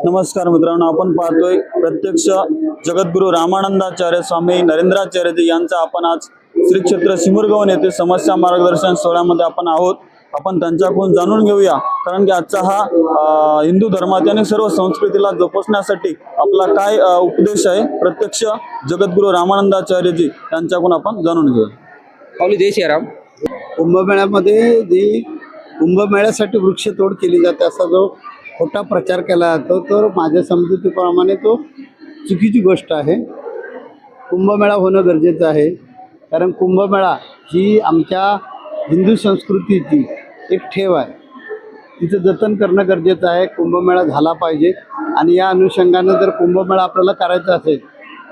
नमस्कार मित्रांनो, आपण पाहतोय प्रत्यक्ष जगद्गुरू रामानंदाचार्य स्वामी नरेंद्राचार्यजी यांचा आपण आज श्री क्षेत्र सिमुरगाव येथे समस्या मार्गदर्शन सोहळ्यामध्ये आपण आहोत। आपण त्यांच्याकडून जाणून घेऊया, कारण की आजचा हा हिंदू धर्मात आणि सर्व संस्कृतीला जपण्यासाठी आपला काय उपदेश आहे। प्रत्यक्ष जगद्गुरू रामानंदाचार्यजी यांच्याकडून आपण जाणून घेऊया। पावली जय श्रीराम। कुंभमेळ्यामध्ये जी कुंभमेळ्यासाठी वृक्षतोड केली जाते असा जो खोटा प्रचार केला जातो तो माझ्या समजुतीप्रमाणे तो चुकीची गोष्ट आहे। कुंभमेळा होणं गरजेचं आहे, कारण कुंभमेळा ही आमच्या हिंदू संस्कृतीची एक ठेव आहे, तिचं जतन करणं गरजेचं आहे। कुंभमेळा झाला पाहिजे आणि या अनुषंगानं जर कुंभमेळा आपल्याला करायचा असेल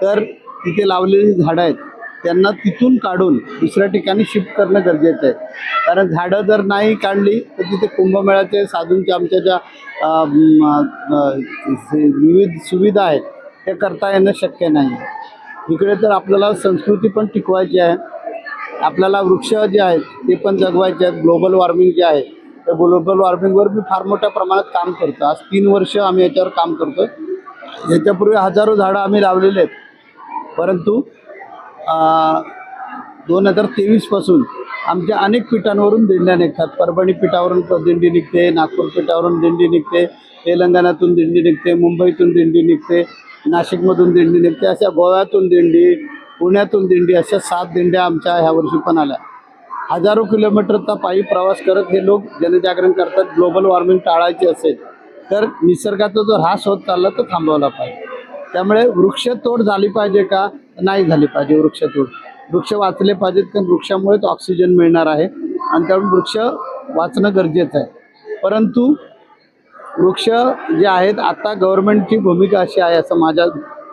तर तिथे लावलेली झाडं आहेत त्यांना तिथून काढून दुसऱ्या ठिकाणी शिफ्ट करणं गरजेचं आहे, कारण झाडं जर नाही काढली तर तिथे कुंभमेळ्याचे साधूंच्या आमच्या ज्या विविध सुविधा आहेत त्या करता येणं शक्य नाही। इकडे तर आपल्याला संस्कृती पण टिकवायची आहे, आपल्याला वृक्ष जे आहेत ते पण जगवायचे आहेत। ग्लोबल वॉर्मिंग जे आहे त्या ग्लोबल वॉर्मिंगवर मी फार मोठ्या प्रमाणात काम करतो। आज 3 वर्ष आम्ही याच्यावर काम करतो आहे। याच्यापूर्वी हजारो झाडं आम्ही लावलेले आहेत, परंतु 2023 पासून आमच्या अनेक पीठांवरून दिंड्या निघतात। परभणी पीठावरून दिंडी निघते, नागपूर पीठावरून दिंडी निघते, तेलंगणातून दिंडी निघते, मुंबईतून दिंडी निघते, नाशिकमधून दिंडी निघते, अशा गोव्यातून दिंडी, पुण्यातून दिंडी, अशा 7 दिंड्या आमच्या ह्या वर्षी पण आल्या। हजारो किलोमीटरचा पायी प्रवास करत हे लोक जनजागरण करतात। ग्लोबल वॉर्मिंग टाळायची असेल तर निसर्गाचा जो ऱ्हास होत चालला तो थांबवला पाहिजे। त्यामुळे वृक्षतोड झाली पाहिजे का? नाही झाली पाहिजे वृक्षतोड। वृक्ष वाचले पाहिजेत, कारण वृक्षामुळेच ऑक्सिजन मिळणार आहे आणि त्यामुळे वृक्ष वाचणं गरजेचं आहे। परंतु वृक्ष जे आहेत, आता गव्हर्नमेंटची भूमिका अशी आहे, असं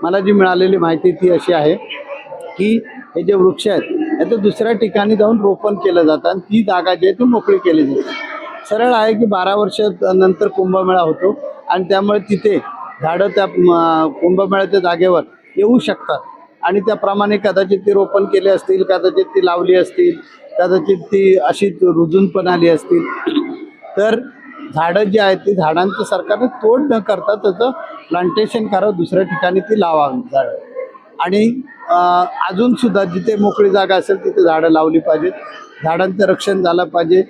मला जी मिळालेली माहिती ती अशी आहे की हे जे वृक्ष आहेत याचं दुसऱ्या ठिकाणी जाऊन रोपण केलं जातं आणि ती जागा जी आहे ती मोकळी केली जाते। सरळ आहे की 12 वर्ष नंतर कुंभमेळा होतो आणि त्यामुळे तिथे झाडं त्या कुंभमेळ्याच्या जागेवर येऊ शकतात आणि त्याप्रमाणे कदाचित ती रोपण केले असतील, कदाचित ती लावली असतील, कदाचित ती अशीच रुजून पण आली असतील। तर झाडं जी आहेत ती झाडांचं सरकारने तोड न करता त्याचं प्लांटेशन करावं, दुसऱ्या ठिकाणी ती लावावी झाडं। आणि अजूनसुद्धा जिथे मोकळी जागा असेल तिथे झाडं लावली पाहिजेत, झाडांचं रक्षण झालं पाहिजे।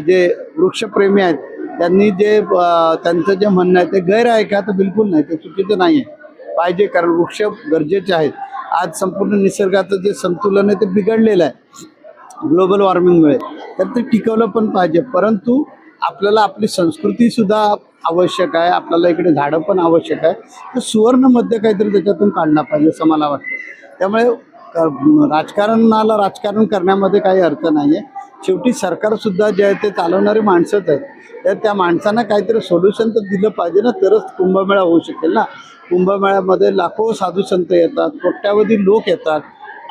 जे वृक्षप्रेमी आहेत त्यांनी जे त्यांचं जे म्हणणं आहे ते गैर आहे का? तर बिलकुल नाही, ते चुकीचं नाही आहे, पाहिजे, कारण वृक्ष गरजेचे आहेत। आज संपूर्ण निसर्गाचं जे संतुलन आहे ते बिघडलेलं आहे ग्लोबल वॉर्मिंगमुळे, तर ते टिकवलं पण पाहिजे। परंतु आपल्याला आपली संस्कृतीसुद्धा आवश्यक आहे, आपल्याला इकडे झाडं पण आवश्यक आहे। तर सुवर्णमध्य काहीतरी त्याच्यातून काढणं पाहिजे असं मला वाटतं। त्यामुळे राजकारणाला राजकारण करण्यामध्ये काही अर्थ नाही आहे। शेवटी सरकारसुद्धा जे आहे ते चालवणारे माणसंच आहेत, तर त्या माणसांना काहीतरी सोल्युशन तर दिलं पाहिजे ना, तरच कुंभमेळा होऊ शकेल ना। कुंभमेळ्यामध्ये लाखो साधू संत येतात, कोट्यावधी लोक येतात।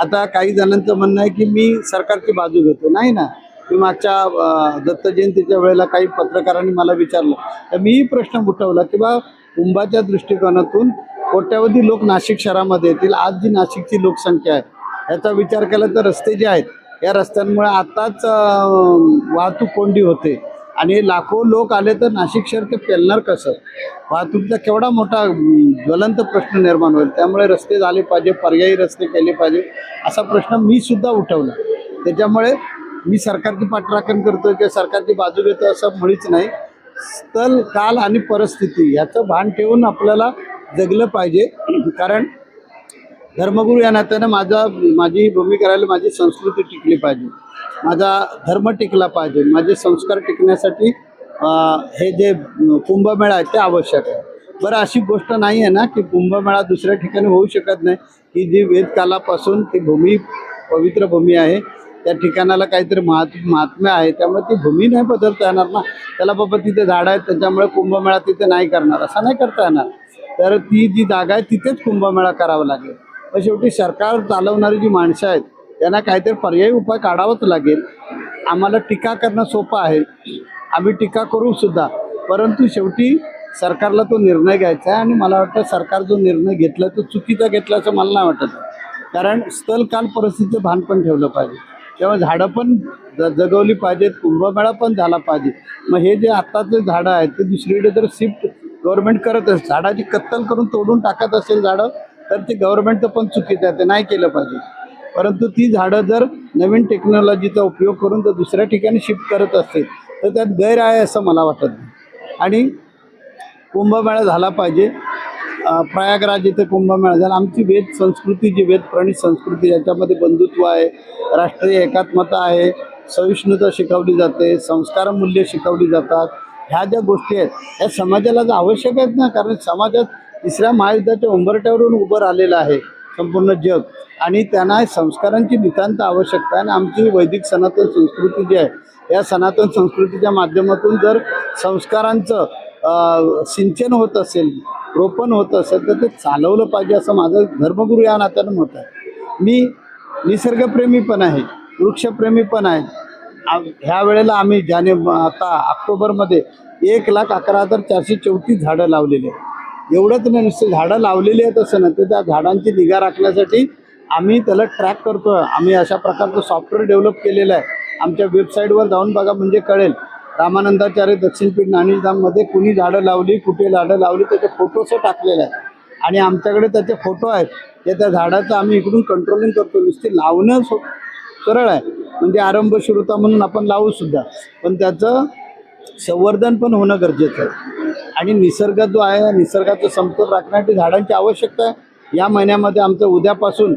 आता काही जणांचं म्हणणं आहे की मी सरकारची बाजू घेतो, नाही ना। मी मागच्या दत्त जयंतीच्या वेळेला काही पत्रकारांनी मला विचारलं तर मीही प्रश्न उठवला की बा कुंभाच्या दृष्टिकोनातून कोट्यावधी लोक नाशिक शहरामध्ये येतील। आज जी नाशिकची लोकसंख्या आहे याचा विचार केला तर रस्ते जे आहेत या रस्त्यांमुळे आताच वाहतूक कोंडी होते आणि लाखो लोक आले तर नाशिक शहर ते पेलणार कसं? वाहतुकीचा केवढा मोठा ज्वलंत प्रश्न निर्माण होईल। त्यामुळे रस्ते झाले पाहिजे, पर्यायी रस्ते केले पाहिजे असा प्रश्न मी सुद्धा उठवला। त्याच्यामुळे मी सरकारची पाठराखण करतो किंवा सरकारची बाजू घेतो असं मुळीच नाही। स्थल, काल आणि परिस्थिती याचं भान ठेवून आपल्याला जगलं पाहिजे, कारण धर्मगुरू या नात्यानं माझी भूमिका राहिली, माझी संस्कृती टिकली पाहिजे, माझा धर्म टिकला पाहिजे, माझे संस्कार टिकण्यासाठी हे जे कुंभमेळा आहे ते आवश्यक आहे। बरं, अशी गोष्ट नाही आहे ना की कुंभमेळा दुसऱ्या ठिकाणी होऊ शकत नाही, की जी वेदकालापासून ती भूमी पवित्र भूमी आहे, त्या ठिकाणाला काहीतरी महात्म्य आहे, त्यामुळे ती भूमी नाही बदलता येणार ना। त्याला बाबा तिथे झाडं आहेत त्याच्यामुळे कुंभमेळा तिथे नाही करणार असं नाही करता येणार। तर ती जी जागा आहे तिथेच कुंभमेळा करावा लागेल। पण शेवटी सरकार चालवणारी जी माणसं आहेत त्यांना काहीतरी पर्यायी उपाय काढावाच लागेल। आम्हाला टीका करणं सोपं आहे, आम्ही टीका करू सुद्धा, परंतु शेवटी सरकारला तो निर्णय घ्यायचा आहे आणि मला वाटतं सरकार जो निर्णय घेतला तो चुकीचा घेतला असं मला नाही वाटत, कारण स्थल काल परिस्थितीचं भान पण ठेवलं पाहिजे। तेव्हा झाडं पण जगवली पाहिजेत, कुंभमेळा पण झाला पाहिजे। मग हे जे आत्ताचे झाडं आहेत ते दुसरीकडे जर शिफ्ट गव्हर्नमेंट करत असेल, झाडाची कत्तल करून तोडून टाकत असेल झाडं, तर ते गव्हर्नमेंटचं पण चुकीचं आहे, ते नाही केलं पाहिजे. परंतु ती झाडं जर नवीन टेक्नॉलॉजीचा उपयोग करून जर दुसऱ्या ठिकाणी शिफ्ट करत असतील तर त्यात गैर आहे असं मला वाटत नाही. आणि कुंभमेळा झाला पाहिजे. प्रयागराज इथे कुंभमेळा झाला. आमची वेद संस्कृती, जी वेद प्रणीत संस्कृती, याच्यामध्ये बंधुत्व आहे, राष्ट्रीय एकात्मता आहे, सहिष्णुता शिकवली जाते, संस्कार मूल्य शिकवली जातात. ह्या ज्या गोष्टी आहेत या समाजाला तर आवश्यक आहेत ना, कारण समाजात तिसऱ्या महायुद्धाच्या उंबरठ्यावरून उभं राहिलेलं आहे संपूर्ण जग, आणि त्यांना संस्कारांची नितांत आवश्यकता आहे. आणि आमची वैदिक सनातन संस्कृती जी आहे या सनातन संस्कृतीच्या माध्यमातून जर संस्कारांचं सिंचन होत असेल, रोपण होत असेल, तर ते चालवलं पाहिजे असं माझं धर्मगुरू या नात्यानं मत आहे. मी निसर्गप्रेमी पण आहे, वृक्षप्रेमी पण आहे. ह्या वेळेला आम्ही आता ऑक्टोबरमध्ये 1,11,434 झाडं लावलेली आहेत. एवढंच नाही, नुसतं झाडं लावलेली आहेत असं नाही, तर त्या झाडांची निगा राखण्यासाठी आम्ही त्याला ट्रॅक करतो आहे. आम्ही अशा प्रकारचं सॉफ्टवेअर डेव्हलप केलेलं आहे. आमच्या वेबसाईटवर जाऊन बघा म्हणजे कळेल. रामानंदाचार्य दक्षिणपीठ नाणीधाममध्ये कुणी झाडं लावली, कुठे झाडं लावली, त्याचे फोटोस टाकलेले आहेत. आणि आमच्याकडे त्याचे फोटो आहेत, त्या झाडाचं आम्ही इकडून कंट्रोलिंग करतो. नुसते लावणं सरळ आहे, म्हणजे आरंभ श्रोता म्हणून आपण लावूसुद्धा, पण त्याचं संवर्धन पण होणं गरजेचं आहे. आणि निसर्ग जो आहे, निसर्गाचं समतोल राखण्यासाठी झाडांची आवश्यकता आहे. या महिन्यामध्ये आमचं उद्यापासून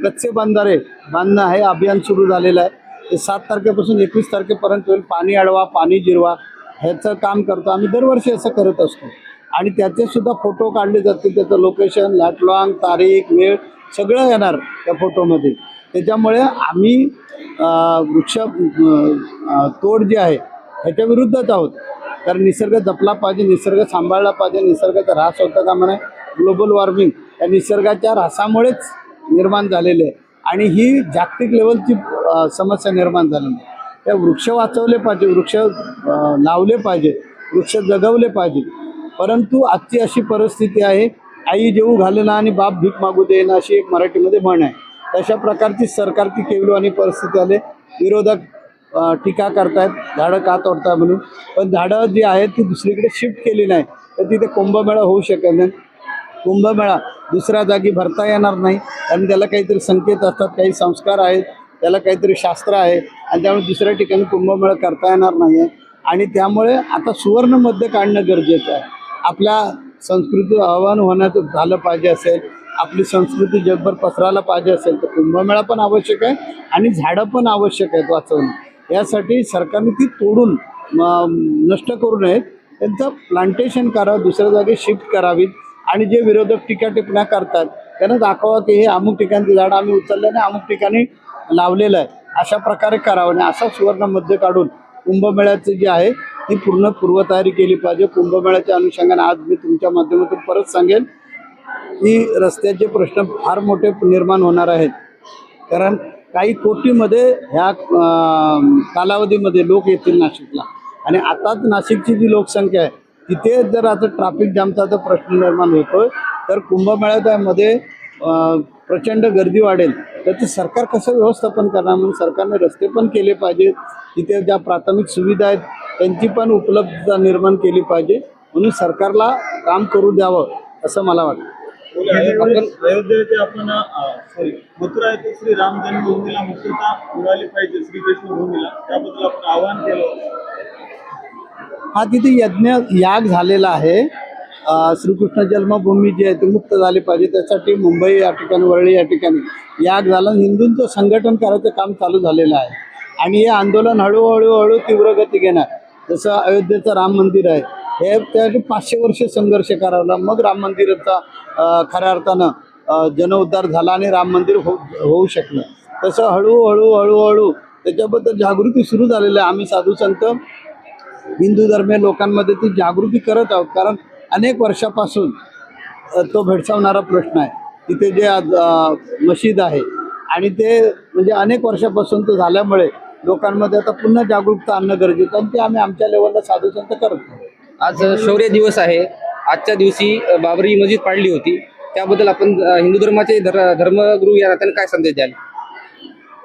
कच्चे बंधारे बांधणं हे अभियान सुरू झालेलं आहे. ते 7 तारखेपासून 21 तारखेपर्यंत होईल. पाणी अडवा, पाणी जिरवा ह्याचं काम करतो आम्ही. दरवर्षी असं करत असतो. आणि त्याचेसुद्धा फोटो काढले जाते, त्याचं लोकेशन, लाटलॉंग, तारीख, वेळ सगळं येणार त्या फोटोमध्ये. त्याच्यामुळे आम्ही वृक्ष तोड जी आहे ह्याच्या विरुद्धच आहोत. कारण निसर्ग जपला पाहिजे, निसर्ग सांभाळला पाहिजे. निसर्गाचा ऱ्हास होता का म्हणा. ग्लोबल वॉर्मिंग या निसर्गाच्या ऱ्हासामुळेच निर्माण झालेले आहे, आणि ही जागतिक लेवलची समस्या निर्माण झालेली आहे. त्या वृक्ष वाचवले पाहिजे, वृक्ष लावले पाहिजे, वृक्ष जगवले पाहिजे. परंतु आजची अशी परिस्थिती आहे, आई जेवू घालेना आणि बाप भीक मागू देईना, अशी एक मराठीमध्ये म्हण आहे. तशा प्रकारची सरकारची केविलवाणी परिस्थिती आली. विरोधक टीका करतायत, झाडं का तोडताय म्हणून. पण झाडं जी आहेत ती दुसरीकडे शिफ्ट केली नाही तर तिथे कुंभमेळा होऊ शकत नाही. कुंभमेळा दुसऱ्या जागी भरता येणार नाही, कारण त्याला काहीतरी संकेत असतात, काही संस्कार आहेत, त्याला काहीतरी शास्त्र आहे, आणि त्यामुळे दुसऱ्या ठिकाणी कुंभमेळा करता येणार नाही आहे. आणि त्यामुळे आता सुवर्ण मध्य काढणं गरजेचं आहे. आपल्या संस्कृतीचं आव्हान होण्याचं झालं पाहिजे असेल, आपली संस्कृती जगभर पसरायला पाहिजे असेल, तर कुंभमेळा पण आवश्यक आहे आणि झाडं पण आवश्यक आहेत वाचवणं. यासाठी सरकारने ती तोडून नष्ट करू नयेत, त्यांचं प्लांटेशन करावं, दुसऱ्या जागी शिफ्ट करावीत. आणि जे विरोधक टीका टिप्पण्या करतात त्यांना दाखवा की हे अमुक ठिकाणची झाडं आम्ही उचलल्याने अमुक ठिकाणी लावलेलं आहे, अशा प्रकारे करावं. आणि असा सुवर्ण मध्य काढून कुंभमेळ्याची जी आहे ती पूर्ण पूर्वतयारी केली पाहिजे. कुंभमेळ्याच्या अनुषंगाने आज मी तुमच्या माध्यमातून परत सांगेन की रस्त्याचे प्रश्न फार मोठे निर्माण होणार आहेत, कारण काही कोटीमध्ये ह्या कालावधीमध्ये लोक येतील नाशिकला. आणि आताच नाशिकची जी लोकसंख्या आहे तिथे जर आता ट्रॅफिक जामचा जर प्रश्न निर्माण होतोय, तर कुंभमेळ्यामध्ये प्रचंड गर्दी वाढेल. तर ते सरकार कसं व्यवस्थापन करणार. म्हणून सरकारने रस्ते पण केले पाहिजेत, तिथे ज्या प्राथमिक सुविधा आहेत त्यांची पण उपलब्धता निर्माण केली पाहिजे. म्हणून सरकारला काम करू द्यावं असं मला वाटतं. अयोध्येचे आपण मथुरा येथे श्री राम जन्मभूमीला मुक्तता मिळाली पाहिजे, श्रीकृष्ण भूमीला, त्याबद्दल आपण आवाहन केलं. हा तिथे याग झालेला आहे. श्रीकृष्ण जन्मभूमी जी आहे ती मुक्त झाली पाहिजे, त्यासाठी मुंबई या ठिकाणी, वरळी या ठिकाणी याग झाला. हिंदूंचं संघटन करायचं काम चालू झालेलं आहे. आणि हे आंदोलन हळूहळू तीव्र गती घेणार. जसं अयोध्येचं राम मंदिर आहे, हे त्यासाठी 500 वर्ष संघर्ष करावला, मग राम मंदिराचा खऱ्या अर्थानं जनउद्धार झाला आणि राम मंदिर होऊ शकलं. तसं हळूहळू त्याच्याबद्दल जागृती सुरू झालेली आहे. आम्ही साधू संत हिंदू धर्मीय लोकांमध्ये ती जागृती करत आहोत, कारण अनेक वर्षापासून तो भेडसावणारा प्रश्न आहे. तिथे जे मशीद आहे आणि ते म्हणजे अनेक वर्षापासून तो झाल्यामुळे लोकांमध्ये आता पुन्हा जागरूकता आणणं गरजेचं, आणि ते आम्ही आमच्या लेवलला साधू संत करतो. आज शौर्य दिवस आहे. आजच्या दिवसी बाबरी मस्जिद पाडली होती, त्याबद्दल आपण हिंदू धर्माचे धर्मगुरू या नात्याने काय संदेश द्याल?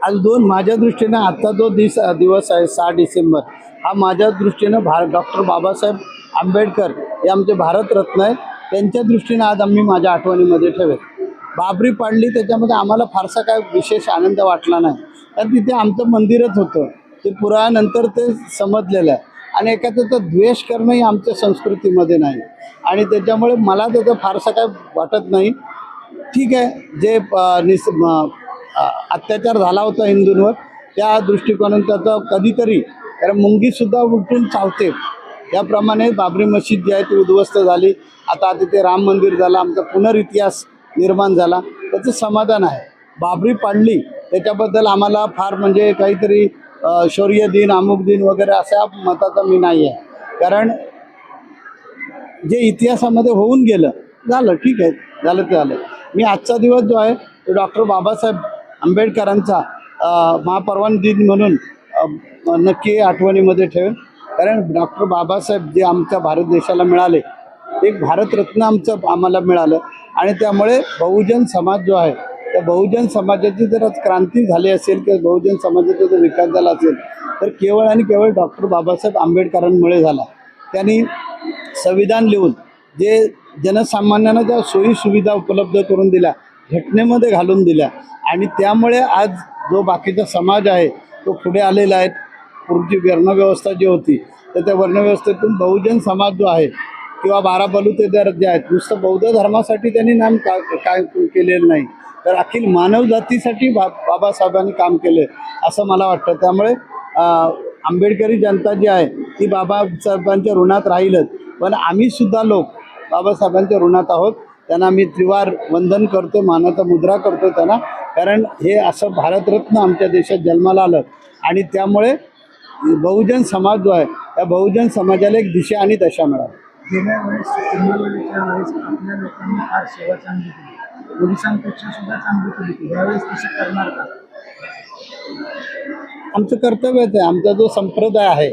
आज माझ्या दृष्टीने आजचा जो दिवस आहे 6 डिसेंबर, हा माझ्या दृष्टीनं डॉक्टर बाबासाहेब आंबेडकर हे आमचे भारतरत्न आहेत. त्यांच्या दृष्टीने आज आम्ही माझ्या आठवणीमध्ये ठेवेल. बाबरी पाडली त्याच्यामध्ये आम्हाला फारसा काय विशेष आनंद वाटला नाही, कारण तिथे आमचं मंदिरच होतं. ते पुरानंतर ते समजलेलं आहे आणि एखाद्याचा द्वेष करणं ही आमच्या संस्कृतीमध्ये नाही आणि त्याच्यामुळे मला त्याचं फारसं काय वाटत नाही. ठीक आहे, जे अत्याचार झाला होता हिंदूंवर त्या दृष्टिकोनातून त्याचा कधीतरी, कारण मुंगीसुद्धा उलटून चावते, त्याप्रमाणे बाबरी मशीद जी आहे ती उद्ध्वस्त झाली. आता तिथे राम मंदिर झालं, आमचा पुनर्इतिहास निर्माण झाला, त्याचं समाधान आहे. बाबरी पाडली त्याच्याबद्दल आम्हाला फार म्हणजे काहीतरी शौर्य दिन अमुक दिन वगैरे अशा मताचा मी नाही आहे, कारण जे इतिहासामध्ये होऊन गेलं झालं, ठीक आहे, झालं ते झालं. मी आजचा दिवस जो आहे तो डॉक्टर बाबासाहेब आंबेडकरांचा महापरिनिर्वाण दिन म्हणून नक्की आठवणीमध्ये ठेवेन, कारण डॉक्टर बाबासाहेब जे आमच्या भारत देशाला मिळाले, एक भारतरत्न आम्हाला मिळालं आणि त्यामुळे बहुजन समाज जो आहे त्या बहुजन समाजाची जर आज क्रांती झाली असेल किंवा बहुजन समाजाचा जर विकास झाला असेल तर केवळ आणि केवळ डॉक्टर बाबासाहेब आंबेडकरांमुळे झाला. त्यांनी संविधान लिहून जे जनसामान्यांना ज्या सोयीसुविधा उपलब्ध करून दिल्या, घटनेमध्ये घालून दिल्या आणि त्यामुळे आज जो बाकीचा समाज आहे तो पुढे आलेला आहे. पूर्वीची वर्णव्यवस्था जी होती तर त्या वर्णव्यवस्थेतून बहुजन समाज जो आहे किंवा 12 बलुतेदार जे आहेत, नुसतं बौद्ध धर्मासाठी त्यांनी नाम काय केलेलं नाही, तर अखिल मानवजातीसाठी बाबासाहेबांनी काम केलं असं मला वाटतं. त्यामुळे आंबेडकरी जनता जी आहे ती बाबासाहेबांच्या ऋणात राहीलच, पण आम्हीसुद्धा लोक बाबासाहेबांच्या ऋणात आहोत. त्यांना मी त्रिवार वंदन करतो, मानाचा मुद्रा करतो त्यांना, कारण हे असं भारतरत्न आमच्या देशात जन्माला आलं आणि त्यामुळे बहुजन समाज जो आहे त्या बहुजन समाजाला एक दिशा आणि दशा मिळाली. गेल्या वेळेस कुंभमेळ्याच्या वेळेस आपल्या लोकांनी फार सेवा चांगली केली, पोलिसांपेक्षा सुद्धा चांगली केली होती. यावेळेस तशी करणार का? आमचं कर्तव्यच आहे. आमचा जो संप्रदाय आहे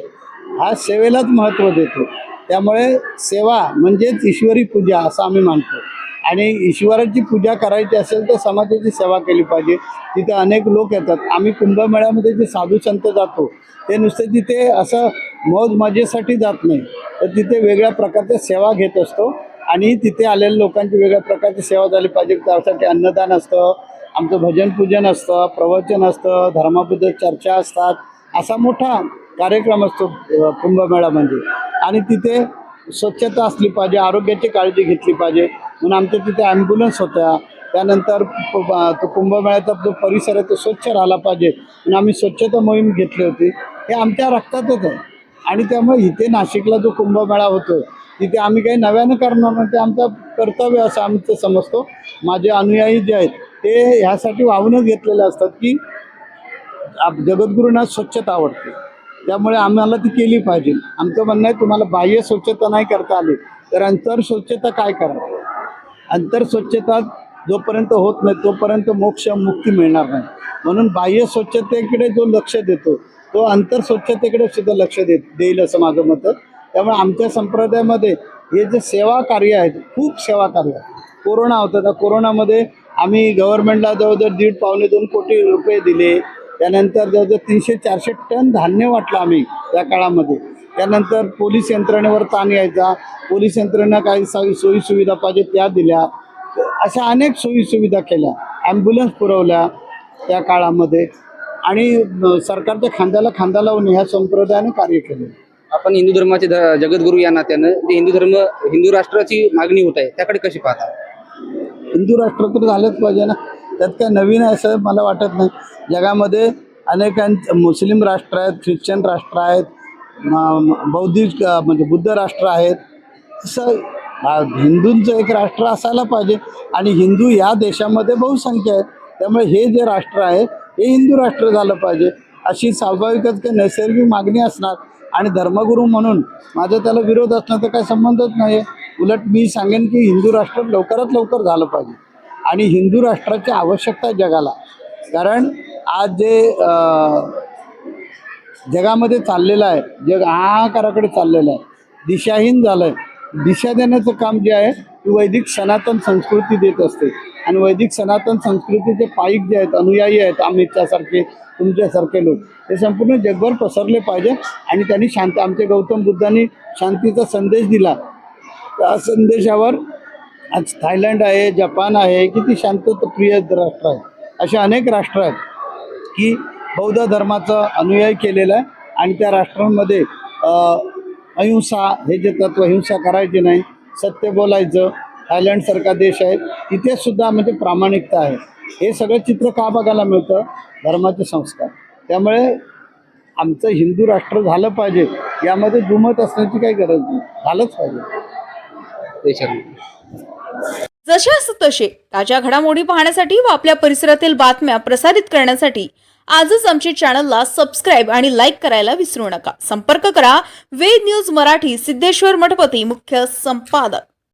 हा सेवेलाच महत्त्व देतो. त्यामुळे सेवा म्हणजेच ईश्वरी पूजा असं आम्ही मानतो आणि ईश्वराची पूजा करायची असेल तर समाजाची सेवा केली पाहिजे. तिथे अनेक लोक येतात. आम्ही कुंभमेळ्यामध्ये जे साधू संत जातो ते नुसते तिथे असं मौज मजेसाठी जात नाही, तर तिथे वेगळ्या प्रकारच्या सेवा घेत असतो आणि तिथे आलेल्या लोकांची वेगळ्या प्रकारची सेवा झाली पाहिजे. त्यासाठी अन्नदान असतं, आमचं भजन पूजन असतं, प्रवचन असतं, धर्माबद्दल चर्चा असतात. असा मोठा कार्यक्रम असतो कुंभमेळा म्हणजे. आणि तिथे स्वच्छता असली पाहिजे, आरोग्याची काळजी घेतली पाहिजे म्हणून आमच्या तिथे ॲम्ब्युलन्स होत्या. त्यानंतर तो कुंभमेळ्याचा जो परिसर आहे तो स्वच्छ राहिला पाहिजे म्हणून आम्ही स्वच्छता मोहीम घेतली होती. हे आमच्या रक्तातच आहे आणि त्यामुळे इथे नाशिकला जो कुंभमेळा होतो तिथे आम्ही काही नव्यानं करणार नाही, ते आमचं कर्तव्य असं आमचं समजतो. माझे अनुयायी जे आहेत ते ह्यासाठी वाहूनच घेतलेले असतात की जगद्गुरूंना स्वच्छता आवडते, त्यामुळे आम्हाला ती केली पाहिजे. आमचं म्हणणं आहे तुम्हाला बाह्य स्वच्छता नाही करता आली तर अंतर स्वच्छता काय करा. अंतर स्वच्छता जोपर्यंत होत नाही तोपर्यंत मोक्ष मुक्ती मिळणार नाही. म्हणून बाह्य स्वच्छतेकडे जो लक्ष देतो तो अंतर स्वच्छतेकडे सुद्धा लक्ष देईल असं माझं मत आहे. त्यामुळे आमच्या संप्रदायामध्ये हे जे सेवा कार्य आहेत, खूप सेवा कार्य आहे. कोरोना होता, त्या कोरोनामध्ये आम्ही गव्हर्नमेंटला जवळजवळ 1.5-2 कोटी रुपये दिले. त्यानंतर जवळजवळ 300-400 टन धान्य वाटलं आम्ही त्या काळामध्ये. त्यानंतर पोलीस यंत्रणेवर ताण यायचा, पोलीस यंत्रणा काही सोयीसुविधा पाहिजे त्या दिल्या. अशा अनेक सोयीसुविधा केल्या, ॲम्ब्युलन्स पुरवल्या त्या काळामध्ये आणि सरकारच्या खांद्याला खांदा लावून ह्या संप्रदायाने कार्य केले. आपण हिंदू धर्माचे जगद्गुरू या नात्यानं जे हिंदू राष्ट्राची मागणी होत आहे त्याकडे कशी पाहता? हिंदू राष्ट्र तर झालंच पाहिजे ना, त्यात काय नवीन आहे असं मला वाटत नाही. जगामध्ये अनेकांचे मुस्लिम राष्ट्र आहेत, ख्रिश्चन राष्ट्र आहेत, बौद्धिस्ट म्हणजे बुद्ध राष्ट्र आहेत. असं हिंदूंचं एक राष्ट्र असायला पाहिजे आणि हिंदू या देशामध्ये बहुसंख्य आहेत. त्यामुळे हे जे राष्ट्र आहे हे हिंदू राष्ट्र झालं पाहिजे अशी स्वाभाविकच काही नैसर्गिक मागणी असणार. आणि धर्मगुरू म्हणून माझा त्याला विरोध असण्याचा काही संबंधच नाही आहे. उलट मी सांगेन की हिंदू राष्ट्र लवकरात लवकर झालं पाहिजे आणि हिंदू राष्ट्राची आवश्यकता आहे जगाला. कारण आज जे जगामध्ये चाललेलं आहे, जग हाहाकाराकडे चाललेलं आहे, दिशाहीन झालं आहे. दिशा देण्याचं काम जे आहे ते वैदिक सनातन संस्कृती देत असते. आणि वैदिक सनातन संस्कृतीचे पाईक जे आहेत, अनुयायी आहेत, अमितसारखे तुमच्यासारखे लोक, ते संपूर्ण जगभर पसरले पाहिजे. आणि त्यांनी आमच्या गौतम बुद्धांनी शांतीचा संदेश दिला. त्या संदेशावर आज थायलंड आहे, जपान आहे, किती शांतताप्रिय राष्ट्र आहे. असे अनेक राष्ट्र आहेत की बौद्ध धर्माचा अनुयायी केलेला आहे. आणि त्या राष्ट्रांमध्ये अहिंसा हे जे तत्व, हिंसा करायची नाही, सत्य बोलायचं. थायलंडसारखा देश आहे, तिथे सुद्धा म्हणजे प्रामाणिकता आहे. हे सगळं चित्र का बघायला मिळतं? धर्माचे संस्कार. त्यामुळे आमचं हिंदू राष्ट्र झालं पाहिजे, यामध्ये दुमत असण्याची काही गरज नाही, झालंच पाहिजे. जशास तसे ताज्या घडामोडी पाहण्यासाठी व आपल्या परिसरातील बातम्या प्रसारित करण्यासाठी आजच आमच्या चॅनलला सबस्क्राईब आणि लाईक करायला विसरू नका. संपर्क करा वेद न्यूज मराठी, सिद्धेश्वर मठपती, मुख्य संपादक.